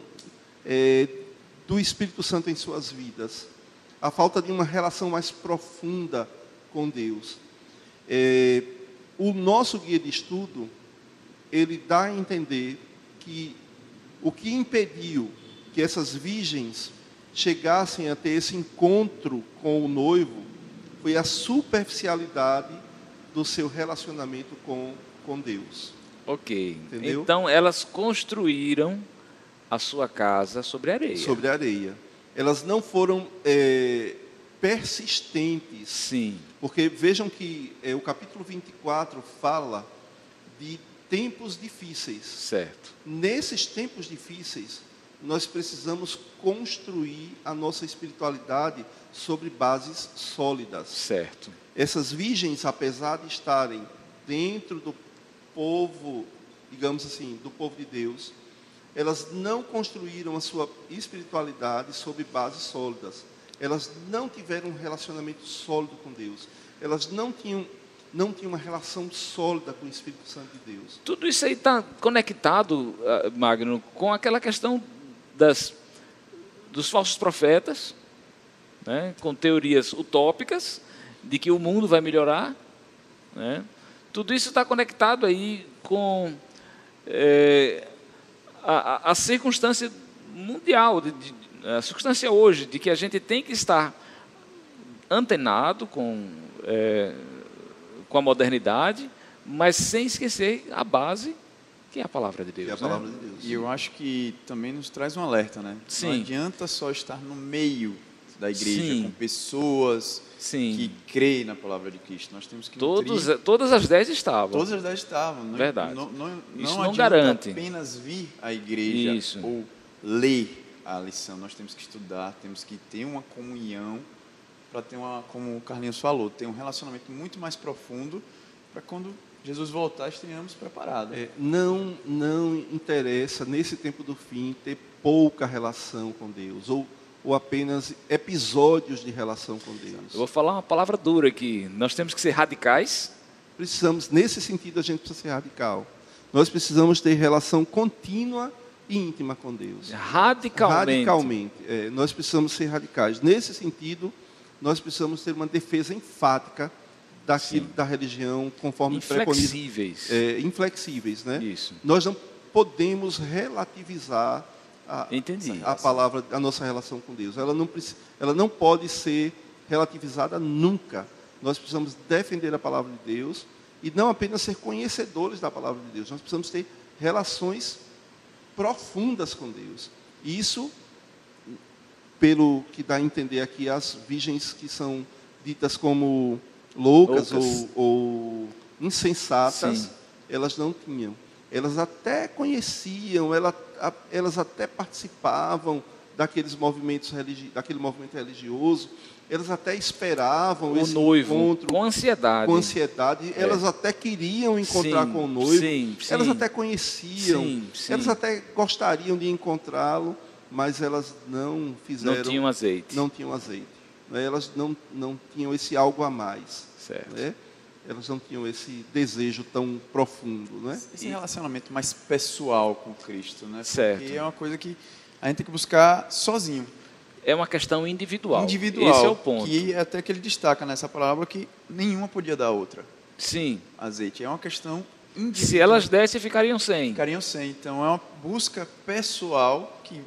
do Espírito Santo em suas vidas. A falta de uma relação mais profunda com Deus. O nosso guia de estudo, ele dá a entender que o que impediu que essas virgens chegassem a ter esse encontro com o noivo foi a superficialidade do seu relacionamento com Deus. Ok. Entendeu? Então, elas construíram a sua casa sobre areia. Sobre a areia. Elas não foram persistentes. Sim. Porque vejam que o capítulo 24 fala de tempos difíceis. Certo. Nesses tempos difíceis, nós precisamos construir a nossa espiritualidade sobre bases sólidas. Certo. Essas virgens, apesar de estarem dentro do povo, digamos assim, do povo de Deus, elas não construíram a sua espiritualidade sobre bases sólidas. Elas não tiveram um relacionamento sólido com Deus. Elas não tinham uma relação sólida com o Espírito Santo de Deus. Tudo isso aí está conectado, Magno, com aquela questão dos falsos profetas, né, com teorias utópicas de que o mundo vai melhorar, né? Tudo isso está conectado aí com a circunstância mundial, a circunstância hoje de que a gente tem que estar antenado com a modernidade, mas sem esquecer a base, que é a palavra de Deus. Que é a palavra de Deus. E eu acho que também nos traz um alerta, né? Sim. Não adianta só estar no meio da igreja, Sim. com pessoas Sim. que creem na palavra de Cristo. Nós temos que Todas as 10 estavam. Todas as 10 estavam. Verdade. Não Isso não adianta garante. apenas vir à igreja Isso. ou ler a lição. Nós temos que estudar, temos que ter uma comunhão para ter como o Carlinhos falou, ter um relacionamento muito mais profundo para quando Jesus voltar, estejamos preparados. Não interessa, nesse tempo do fim, ter pouca relação com Deus, ou apenas episódios de relação com Deus. Eu vou falar uma palavra dura aqui. Nós temos que ser radicais. Precisamos, nesse sentido, a gente precisa ser radical. Nós precisamos ter relação contínua e íntima com Deus. Radicalmente. Nós precisamos ser radicais. Nesse sentido, nós precisamos ter uma defesa enfática daquilo da religião, conforme preconiza. Inflexíveis. Inflexíveis, né? Isso. Nós não podemos relativizar Entendi. a palavra, a nossa relação com Deus. Ela não pode ser relativizada nunca. Nós precisamos defender a palavra de Deus e não apenas ser conhecedores da palavra de Deus. Nós precisamos ter relações profundas com Deus. E isso, pelo que dá a entender aqui, as virgens que são ditas como loucas. Ou insensatas, Sim. elas não tinham. Elas até conheciam, elas até participavam daquele movimento religioso, elas até esperavam O esse noivo, encontro com ansiedade. elas até queriam encontrar Sim, com o noivo, sim, elas sim. até conheciam, Sim. elas até gostariam de encontrá-lo, mas elas não fizeram. Não tinham azeite. Não tinham azeite. Né? Elas não tinham esse algo a mais. Certo. Né? Elas não tinham esse desejo tão profundo, né? Esse relacionamento mais pessoal com Cristo, né? Certo. Porque é uma coisa que a gente tem que buscar sozinho. É uma questão individual. Individual. Esse é o ponto. Que é até que ele destaca nessa parábola que nenhuma podia dar a outra. Sim. Azeite. É uma questão individual. Se elas dessem, ficariam sem. Ficariam sem. Então é uma busca pessoal que,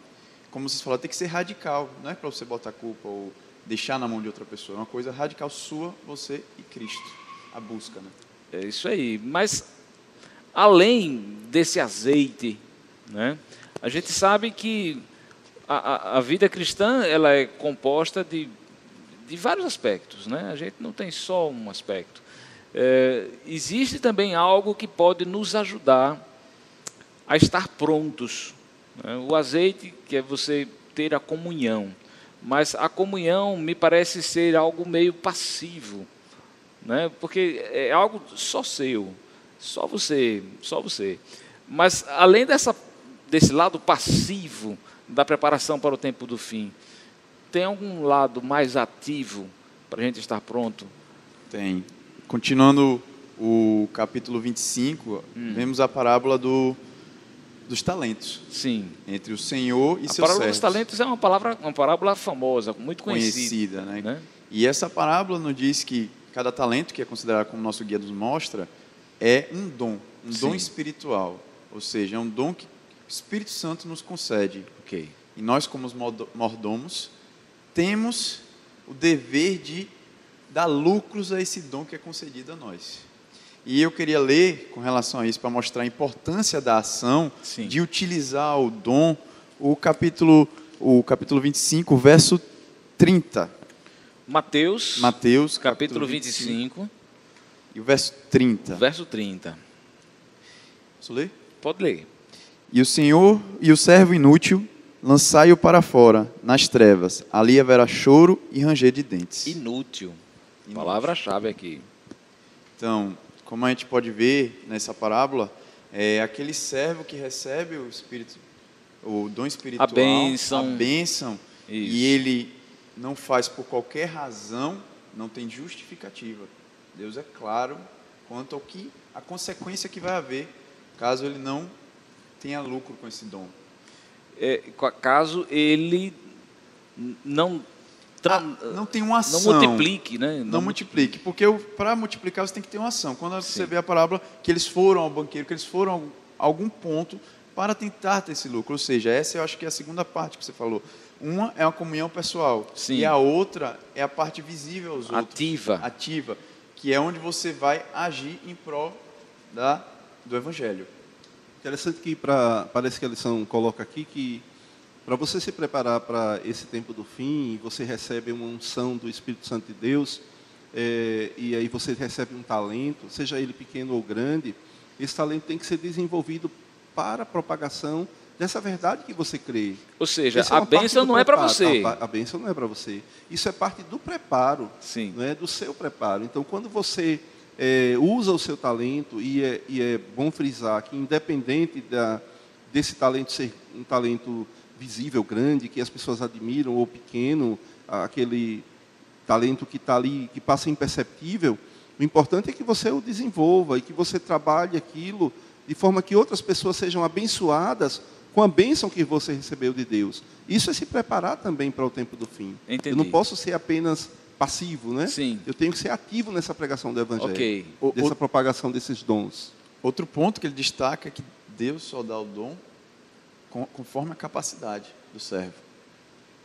como vocês falaram, tem que ser radical. Não é para você botar culpa ou deixar na mão de outra pessoa. É uma coisa radical sua, você e Cristo. A busca, né? É isso aí. Mas, além desse azeite, né, a gente sabe que a vida cristã ela é composta de vários aspectos. Né? A gente não tem só um aspecto. Existe também algo que pode nos ajudar a estar prontos. Né? O azeite, que é você ter a comunhão. Mas a comunhão me parece ser algo meio passivo. Né? Porque é algo só seu, só você. Mas, além desse lado passivo da preparação para o tempo do fim, tem algum lado mais ativo para a gente estar pronto? Tem. Continuando o capítulo 25, vemos a parábola dos talentos. Sim. Entre o Senhor e seus A parábola servos. dos talentos é uma parábola famosa, muito conhecida. Né? E essa parábola nos diz que cada talento, que é considerado como nosso guia nos mostra, é um dom Sim. espiritual. Ou seja, é um dom que o Espírito Santo nos concede. Ok. E nós, como os mordomos, temos o dever de dar lucros a esse dom que é concedido a nós. E eu queria ler, com relação a isso, para mostrar a importância da ação, Sim. de utilizar o dom, o capítulo 25, verso 30. Mateus, capítulo 25, e o verso 30. verso 30. Posso ler? Pode ler. E o Senhor e o servo inútil, lançai-o para fora, nas trevas. Ali haverá choro e ranger de dentes. Inútil. Palavra-chave aqui. Então, como a gente pode ver nessa parábola, é aquele servo que recebe o dom espiritual, A bênção. E ele não faz por qualquer razão, não tem justificativa. Deus é claro quanto ao que a consequência que vai haver caso ele não tenha lucro com esse dom. Caso ele não tem uma ação. Não multiplique, né? Não multiplique, porque para multiplicar você tem que ter uma ação. Quando você Sim. vê a parábola que eles foram ao banqueiro, que eles foram a algum ponto para tentar ter esse lucro. Ou seja, essa eu acho que é a segunda parte que você falou. Uma é uma comunhão pessoal. Sim. E a outra é a parte visível aos outros. Ativa, que é onde você vai agir em prol do Evangelho. Interessante que parece que a lição coloca aqui que para você se preparar para esse tempo do fim, você recebe uma unção do Espírito Santo de Deus, e aí você recebe um talento, seja ele pequeno ou grande, esse talento tem que ser desenvolvido para a propagação dessa verdade que você crê. Ou seja, Essa é a uma parte bênção do não é para preparo. você. A bênção não é para você. Isso é parte do preparo, Sim. não é do seu preparo. Então, quando você usa o seu talento, e é bom frisar que independente desse talento ser um talento visível, grande, que as pessoas admiram, ou pequeno, aquele talento que está ali, que passa imperceptível, o importante é que você o desenvolva e que você trabalhe aquilo de forma que outras pessoas sejam abençoadas com a bênção que você recebeu de Deus. Isso é se preparar também para o tempo do fim. Entendi. Eu não posso ser apenas passivo, né? Sim. Eu tenho que ser ativo nessa pregação do Evangelho, Ok. dessa propagação desses dons. Outro ponto que ele destaca é que Deus só dá o dom conforme a capacidade do servo.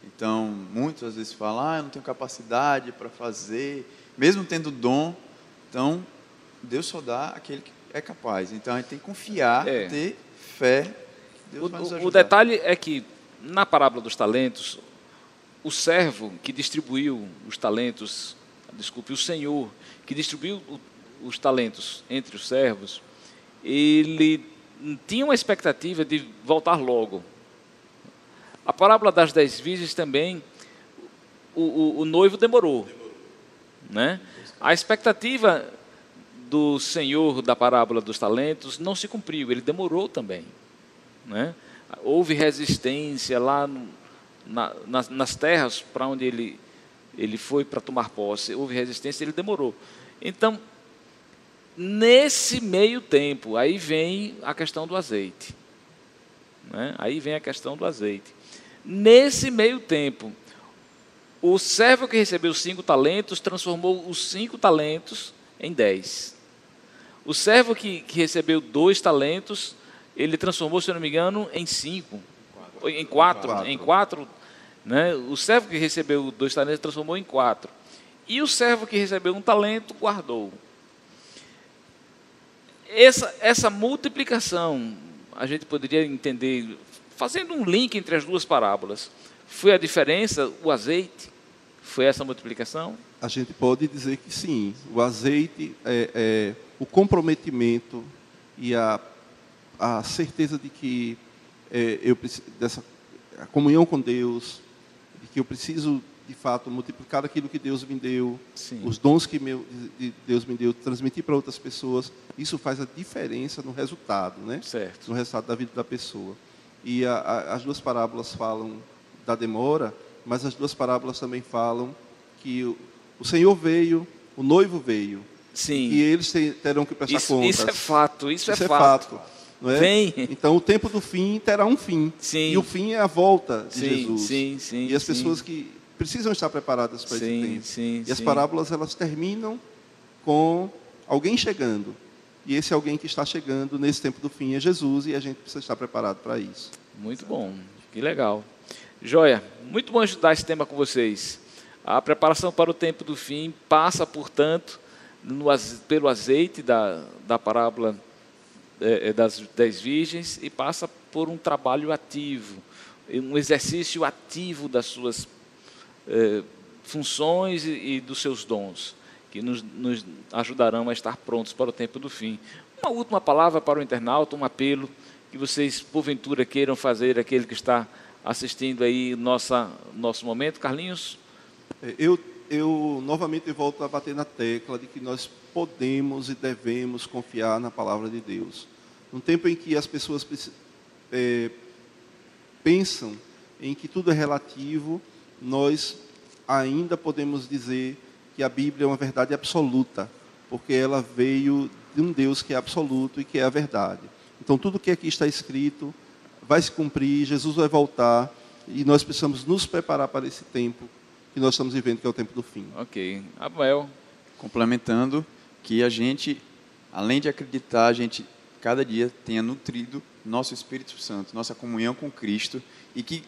Então, muitas vezes falam, eu não tenho capacidade para fazer, mesmo tendo dom. Então, Deus só dá aquele que é capaz. Então, a gente tem que confiar, ter fé, que Deus vai nos ajudar. O detalhe é que, na parábola dos talentos, o servo que distribuiu os talentos, o senhor que distribuiu os talentos entre os servos, ele tinha uma expectativa de voltar logo. A parábola das 10 virgens também, o noivo demorou. Né? A expectativa do senhor da parábola dos talentos não se cumpriu, ele demorou também. Né? Houve resistência lá nas terras para onde ele foi para tomar posse, houve resistência, ele demorou. Então, nesse meio tempo, aí vem a questão do azeite. Né? Aí vem a questão do azeite. Nesse meio tempo, o servo que recebeu 5 talentos transformou os 5 talentos em 10. O servo que recebeu 2 talentos, ele transformou, se eu não me engano, em 5. Em 4. Né? O servo que recebeu 2 talentos transformou em 4. E o servo que recebeu 1 talento guardou. Essa multiplicação, a gente poderia entender, fazendo um link entre as duas parábolas, foi a diferença, o azeite? Foi essa multiplicação? A gente pode dizer que sim. O azeite é o comprometimento e a certeza de que eu preciso dessa a comunhão com Deus, de que eu preciso, de fato, multiplicar aquilo que Deus me deu, sim, os dons que Deus me deu, transmitir para outras pessoas. Isso faz a diferença no resultado, né? Certo. No resultado da vida da pessoa. E as duas parábolas falam da demora, mas as duas parábolas também falam que o Senhor veio, o noivo veio. Sim. E eles terão que prestar contas. Isso é fato, isso é fato. Não é? Vem. Então, o tempo do fim terá um fim. Sim. E o fim é a volta de sim, Jesus. Sim, sim, e as pessoas que precisam estar preparadas para esse tempo. Sim, e as parábolas, elas terminam com alguém chegando. E esse alguém que está chegando nesse tempo do fim é Jesus, e a gente precisa estar preparado para isso. Muito bom, que legal. Joia, muito bom estudar esse tema com vocês. A preparação para o tempo do fim passa, portanto, pelo azeite da parábola das 10 virgens, e passa por um trabalho ativo, um exercício ativo das suas funções e dos seus dons, que nos ajudarão a estar prontos para o tempo do fim. Uma última palavra para o internauta, um apelo que vocês, porventura, queiram fazer, aquele que está assistindo aí nosso momento. Carlinhos? Eu novamente volto a bater na tecla de que nós podemos e devemos confiar na palavra de Deus. Num tempo em que as pessoas pensam em que tudo é relativo, nós ainda podemos dizer que a Bíblia é uma verdade absoluta, porque ela veio de um Deus que é absoluto e que é a verdade. Então, tudo que aqui está escrito vai se cumprir, Jesus vai voltar, e nós precisamos nos preparar para esse tempo que nós estamos vivendo, que é o tempo do fim. Ok. Abel? Complementando, que a gente, além de acreditar, a gente cada dia tenha nutrido nosso Espírito Santo, nossa comunhão com Cristo, e que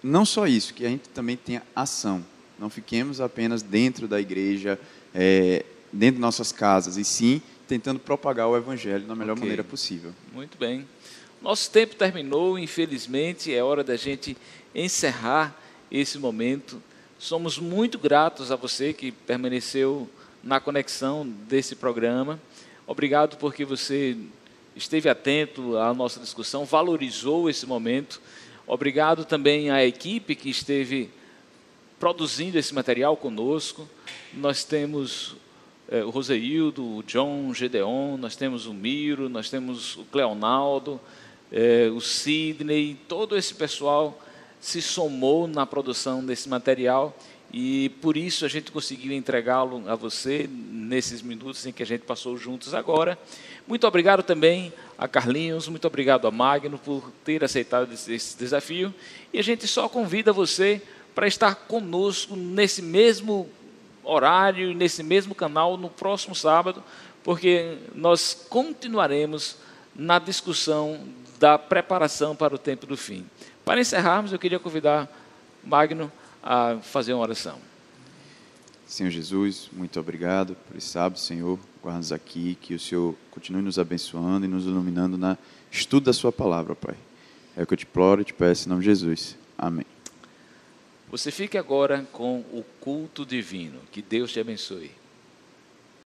não só isso, que a gente também tenha ação. Não fiquemos apenas dentro da igreja, dentro de nossas casas, e sim tentando propagar o Evangelho da melhor maneira possível. Muito bem. Nosso tempo terminou, infelizmente, é hora da gente encerrar esse momento. Somos muito gratos a você que permaneceu na conexão desse programa. Obrigado porque você esteve atento à nossa discussão, valorizou esse momento. Obrigado também à equipe que esteve produzindo esse material conosco. Nós temos o Roseildo, o John, o Gedeon, nós temos o Miro, nós temos o Cleonaldo, o Sidney, todo esse pessoal se somou na produção desse material, e por isso a gente conseguiu entregá-lo a você nesses minutos em que a gente passou juntos agora. Muito obrigado também a Carlinhos, muito obrigado a Magno por ter aceitado esse desafio, e a gente só convida você para estar conosco nesse mesmo horário, nesse mesmo canal, no próximo sábado, porque nós continuaremos na discussão da preparação para o tempo do fim. Para encerrarmos, eu queria convidar Magno a fazer uma oração. Senhor Jesus, muito obrigado por esse sábado, Senhor. Guarda-nos aqui, que o Senhor continue nos abençoando e nos iluminando no estudo da sua palavra, Pai. É o que eu te imploro e te peço em nome de Jesus. Amém. Você fique agora com o culto divino. Que Deus te abençoe.